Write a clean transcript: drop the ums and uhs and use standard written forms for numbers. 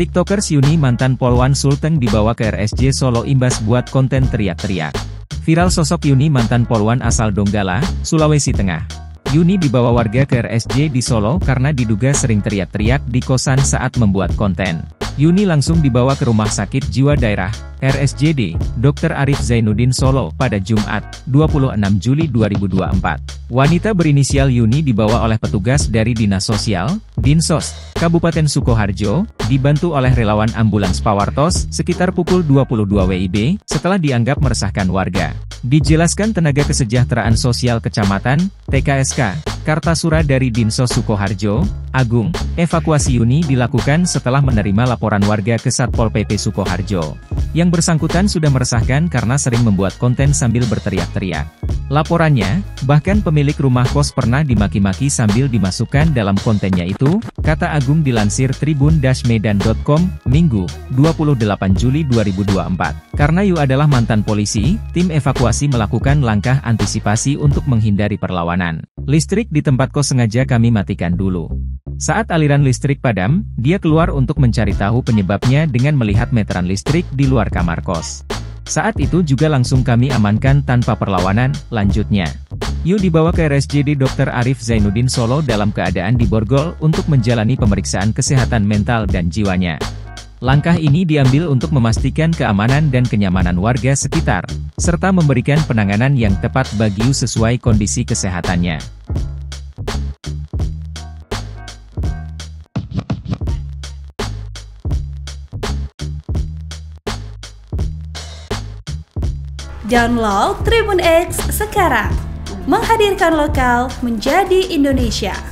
TikTokers Yuni mantan polwan Sulteng dibawa ke RSJ Solo imbas buat konten teriak-teriak. Viral sosok Yuni mantan polwan asal Donggala, Sulawesi Tengah. Yuni dibawa warga ke RSJ di Solo karena diduga sering teriak-teriak di kosan saat membuat konten. Yuni langsung dibawa ke Rumah Sakit Jiwa Daerah, RSJD, Dr. Arif Zainuddin Solo pada Jumat, 26 Juli 2024. Wanita berinisial Yuni dibawa oleh petugas dari Dinas Sosial, Dinsos, Kabupaten Sukoharjo, dibantu oleh relawan ambulans Pawartos, sekitar pukul 22 WIB, setelah dianggap meresahkan warga. Dijelaskan Tenaga Kesejahteraan Sosial Kecamatan, TKSK, Kartasura dari Dinsos Sukoharjo, Agung, evakuasi Yuni dilakukan setelah menerima laporan warga ke Satpol PP Sukoharjo. Yang bersangkutan sudah meresahkan karena sering membuat konten sambil berteriak-teriak. Laporannya, bahkan pemilik rumah kos pernah dimaki-maki sambil dimasukkan dalam kontennya itu, kata Agung dilansir tribun-medan.com, Minggu, 28 Juli 2024. Karena Yu adalah mantan polisi, tim evakuasi melakukan langkah antisipasi untuk menghindari perlawanan. Listrik di tempat kos sengaja kami matikan dulu. Saat aliran listrik padam, dia keluar untuk mencari tahu penyebabnya dengan melihat meteran listrik di luar kamar kos. Saat itu juga langsung kami amankan tanpa perlawanan, lanjutnya. Yu dibawa ke RSJD Dr. Arif Zainuddin Solo dalam keadaan diborgol untuk menjalani pemeriksaan kesehatan mental dan jiwanya. Langkah ini diambil untuk memastikan keamanan dan kenyamanan warga sekitar, serta memberikan penanganan yang tepat bagi Yu sesuai kondisi kesehatannya. Download Tribun X sekarang, menghadirkan lokal menjadi Indonesia.